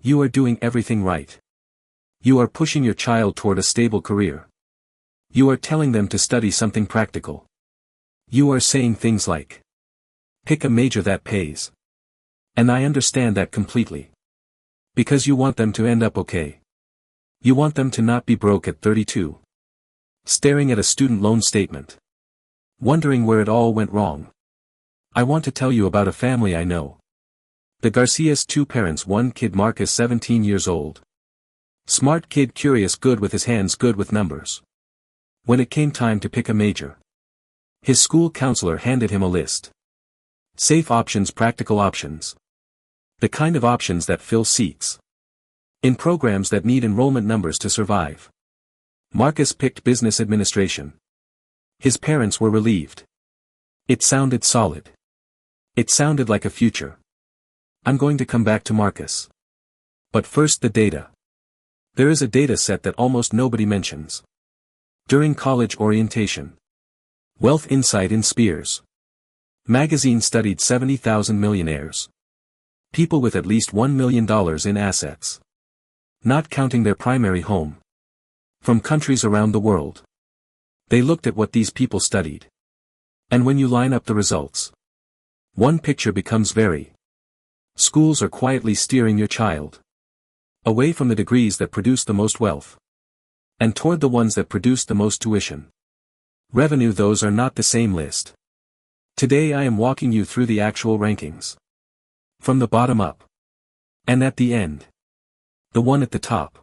You are doing everything right. You are pushing your child toward a stable career. You are telling them to study something practical. You are saying things like, pick a major that pays. And I understand that completely. Because you want them to end up okay. You want them to not be broke at 32. Staring at a student loan statement. Wondering where it all went wrong. I want to tell you about a family I know. The Garcias, 2 parents, 1 kid, Marcus, 17 years old. Smart kid, curious, good with his hands, good with numbers. When it came time to pick a major, his school counselor handed him a list. Safe options, practical options. The kind of options that fill seats in programs that need enrollment numbers to survive. Marcus picked business administration. His parents were relieved. It sounded solid. It sounded like a future. I'm going to come back to Marcus. But first, the data. There is a data set that almost nobody mentions. During college orientation. Wealth Insight in Spears magazine studied 70,000 millionaires. People with at least $1 million in assets. Not counting their primary home. From countries around the world. They looked at what these people studied. And when you line up the results, one picture becomes very. Schools are quietly steering your child away from the degrees that produce the most wealth, and toward the ones that produce the most tuition. Revenue. Those are not the same list. Today I am walking you through the actual rankings. From the bottom up. And at the end. The one at the top.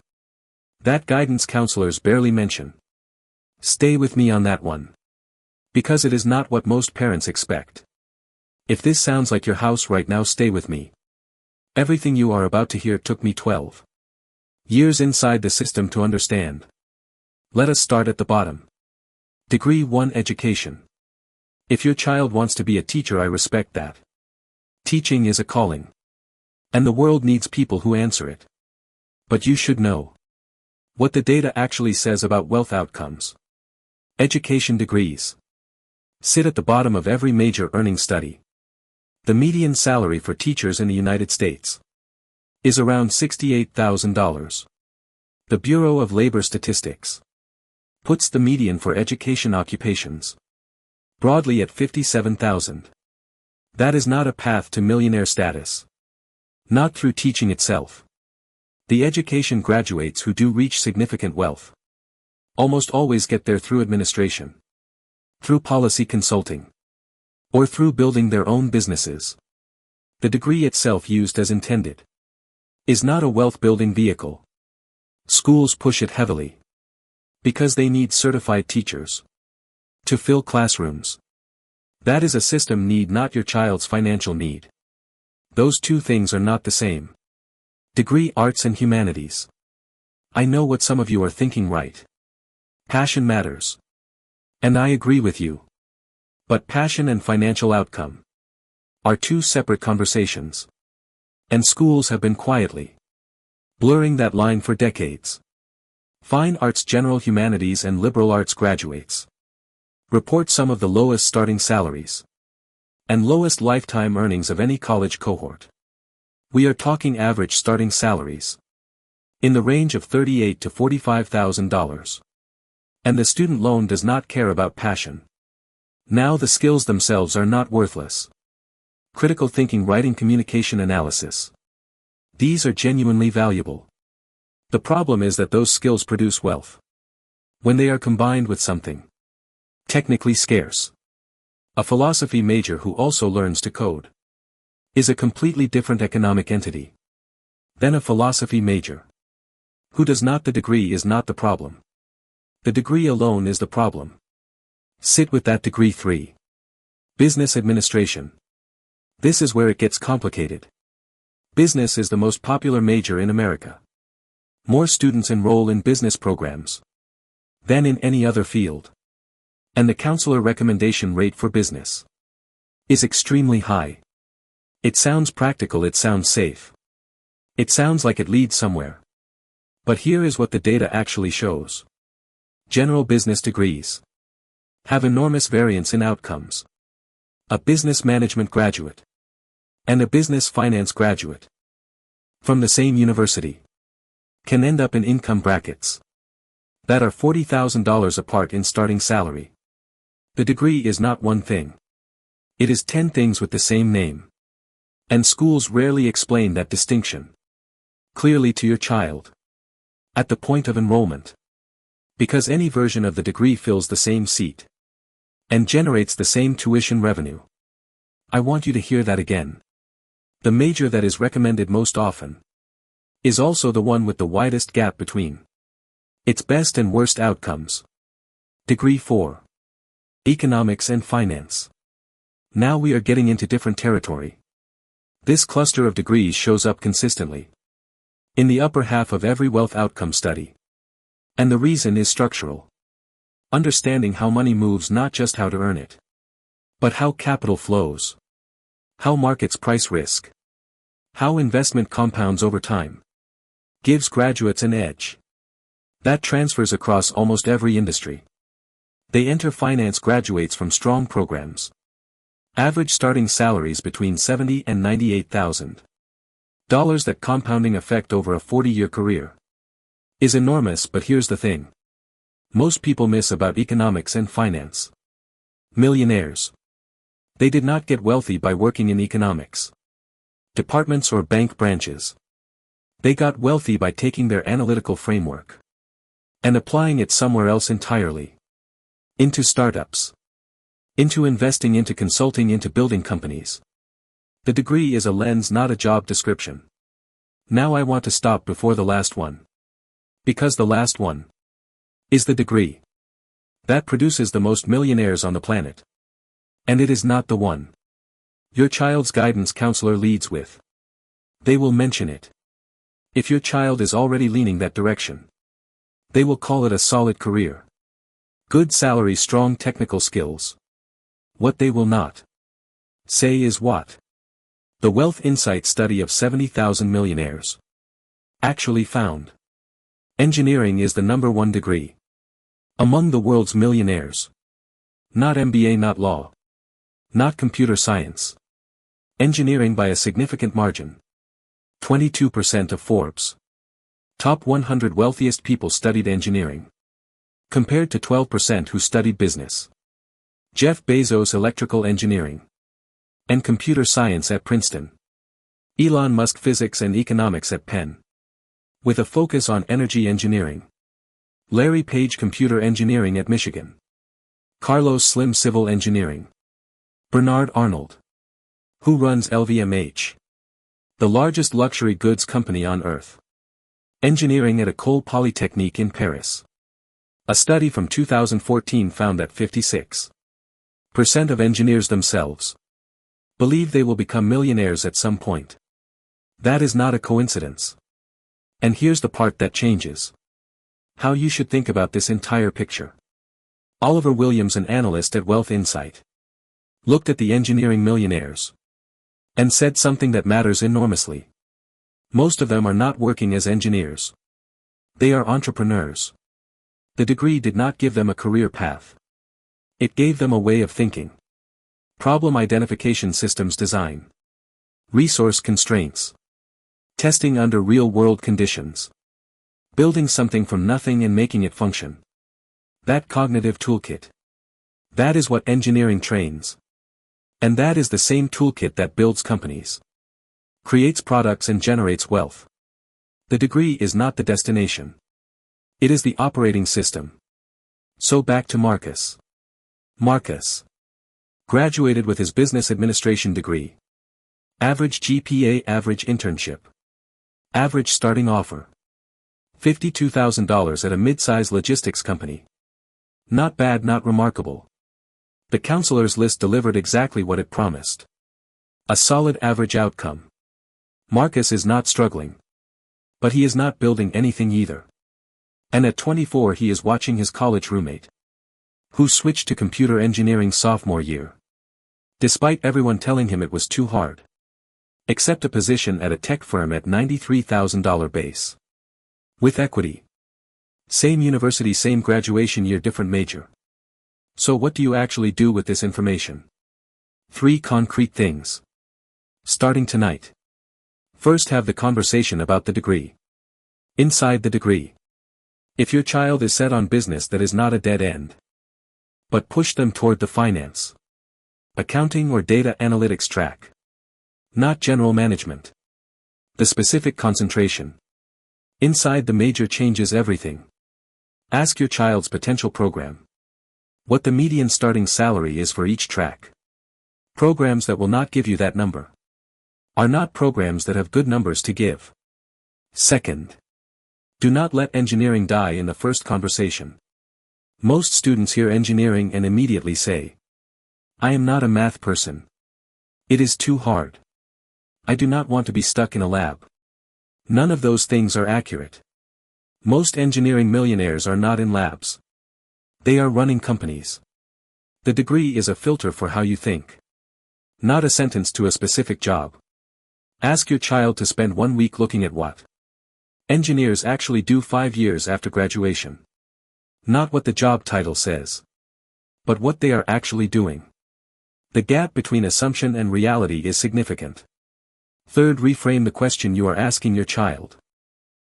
That guidance counselors barely mention. Stay with me on that one. Because it is not what most parents expect. If this sounds like your house right now, stay with me. Everything you are about to hear took me 12 years inside the system to understand. Let us start at the bottom. Degree 1 education. If your child wants to be a teacher, I respect that. Teaching is a calling. And the world needs people who answer it. But you should know what the data actually says about wealth outcomes. Education degrees sit at the bottom of every major earning study. The median salary for teachers in the United States is around $68,000. The Bureau of Labor Statistics puts the median for education occupations broadly at $57,000. That is not a path to millionaire status. Not through teaching itself. The education graduates who do reach significant wealth almost always get there through administration, through policy consulting, or through building their own businesses. The degree itself, used as intended, is not a wealth-building vehicle. Schools push it heavily because they need certified teachers to fill classrooms. That is a system need, not your child's financial need. Those two things are not the same. Degree Arts and Humanities. I know what some of you are thinking, right? Passion matters. And I agree with you. But passion and financial outcome are two separate conversations. And schools have been quietly blurring that line for decades. Fine arts, general humanities and liberal arts graduates report some of the lowest starting salaries and lowest lifetime earnings of any college cohort. We are talking average starting salaries in the range of $38,000 to $45,000. And the student loan does not care about passion. Now the skills themselves are not worthless. Critical thinking, writing, communication, analysis. These are genuinely valuable. The problem is that those skills produce wealth when they are combined with something technically scarce. A philosophy major who also learns to code is a completely different economic entity than a philosophy major who does not. The degree is not the problem. The degree alone is the problem. Sit with that. Degree 3. Business administration. This is where it gets complicated. Business is the most popular major in America. More students enroll in business programs than in any other field. And the counselor recommendation rate for business is extremely high. It sounds practical, it sounds safe. It sounds like it leads somewhere. But here is what the data actually shows. General business degrees have enormous variance in outcomes. A business management graduate and a business finance graduate from the same university can end up in income brackets that are $40,000 apart in starting salary. The degree is not one thing. It is 10 things with the same name. And schools rarely explain that distinction clearly to your child at the point of enrollment. Because any version of the degree fills the same seat and generates the same tuition revenue. I want you to hear that again. The major that is recommended most often is also the one with the widest gap between its best and worst outcomes. Degree 4. Economics and Finance. Now we are getting into different territory. This cluster of degrees shows up consistently in the upper half of every wealth outcome study. And the reason is structural. Understanding how money moves, not just how to earn it, but how capital flows, how markets price risk, how investment compounds over time, gives graduates an edge that transfers across almost every industry. They enter finance graduates from strong programs. Average starting salaries between $70,000 and $98,000. That compounding effect over a 40-year career is enormous. But here's the thing most people miss about economics and finance. Millionaires. They did not get wealthy by working in economics departments or bank branches. They got wealthy by taking their analytical framework and applying it somewhere else entirely. Into startups. Into investing, into consulting, into building companies. The degree is a lens, not a job description. Now I want to stop before the last one. Because the last one is the degree that produces the most millionaires on the planet. And it is not the one your child's guidance counselor leads with. They will mention it. If your child is already leaning that direction, they will call it a solid career. Good salary, strong technical skills. What they will not say is what the Wealth Insight study of 70,000 millionaires actually found. Engineering is the #1 degree among the world's millionaires. Not MBA, not law, not computer science. Engineering by a significant margin. 22% of Forbes' top 100 wealthiest people studied engineering, compared to 12% who studied business. Jeff Bezos electrical engineering and computer science at Princeton. Elon Musk physics and economics at Penn, with a focus on energy engineering. Larry Page computer engineering at Michigan. Carlos Slim civil engineering. Bernard Arnold, who runs LVMH, the largest luxury goods company on earth, engineering at École Polytechnique in Paris. A study from 2014 found that 56% of engineers themselves believe they will become millionaires at some point. That is not a coincidence. And here's the part that changes how you should think about this entire picture. Oliver Williams, an analyst at Wealth Insight, looked at the engineering millionaires and said something that matters enormously. Most of them are not working as engineers. They are entrepreneurs. The degree did not give them a career path. It gave them a way of thinking. Problem identification, systems design, resource constraints, testing under real-world conditions, building something from nothing and making it function. That cognitive toolkit. That is what engineering trains. And that is the same toolkit that builds companies, creates products and generates wealth. The degree is not the destination. It is the operating system. So back to Marcus. Marcus graduated with his business administration degree. Average GPA, average internship, average starting offer. $52,000 at a mid-size logistics company. Not bad, not remarkable. The counselor's list delivered exactly what it promised. A solid average outcome. Marcus is not struggling. But he is not building anything either. And at 24 he is watching his college roommate, who switched to computer engineering sophomore year, despite everyone telling him it was too hard, accept a position at a tech firm at $93,000 base. With equity. Same university, same graduation year, different major. So what do you actually do with this information? 3 concrete things. Starting tonight. First, have the conversation about the degree. Inside the degree. If your child is set on business, that is not a dead end. But push them toward the finance, accounting or data analytics track. Not general management. The specific concentration. Inside the major changes everything. Ask your child's potential program. What the median starting salary is for each track. Programs that will not give you that number are not programs that have good numbers to give. Second, do not let engineering die in the first conversation. Most students hear engineering and immediately say, I am not a math person. It is too hard. I do not want to be stuck in a lab. None of those things are accurate. Most engineering millionaires are not in labs. They are running companies. The degree is a filter for how you think. Not a sentence to a specific job. Ask your child to spend 1 week looking at what engineers actually do 5 years after graduation. Not what the job title says, but what they are actually doing. The gap between assumption and reality is significant. Third, reframe the question you are asking your child.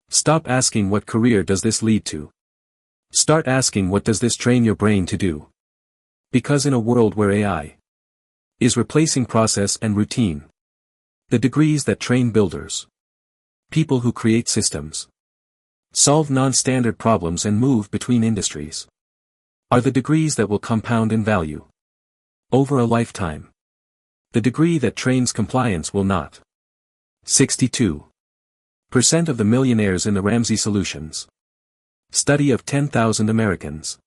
Stop asking what career does this lead to. Start asking what does this train your brain to do. Because in a world where AI is replacing process and routine, the degrees that train builders, people who create systems, solve non-standard problems and move between industries, are the degrees that will compound in value over a lifetime. The degree that trains compliance will not. 62% of the millionaires in the Ramsey Solutions study of 10,000 Americans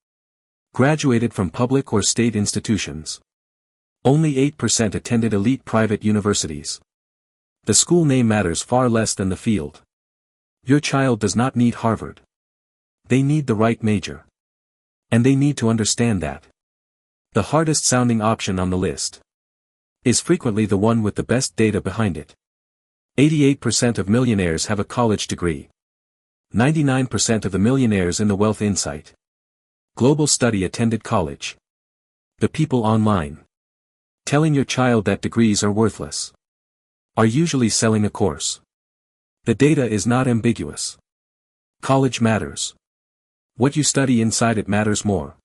graduated from public or state institutions. Only 8% attended elite private universities. The school name matters far less than the field. Your child does not need Harvard. They need the right major. And they need to understand that the hardest sounding option on the list is frequently the one with the best data behind it. 88% of millionaires have a college degree. 99% of the millionaires in the Wealth Insight global study attended college. The people online telling your child that degrees are worthless are usually selling a course. The data is not ambiguous. College matters. What you study inside it matters more.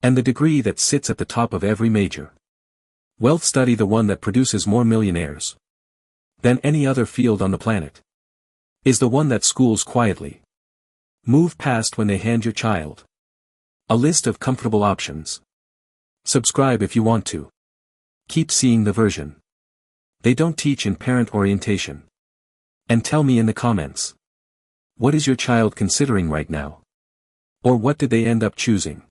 And the degree that sits at the top of every major wealth study, the one that produces more millionaires than any other field on the planet, is the one that schools quietly move past when they hand your child a list of comfortable options. Subscribe if you want to keep seeing the version they don't teach in parent orientation. And tell me in the comments, what is your child considering right now? Or what did they end up choosing?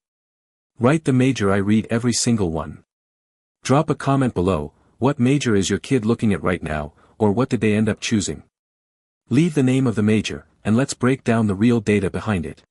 Write the major, I read every single one. Drop a comment below, what major is your kid looking at right now, or what did they end up choosing? Leave the name of the major, and let's break down the real data behind it.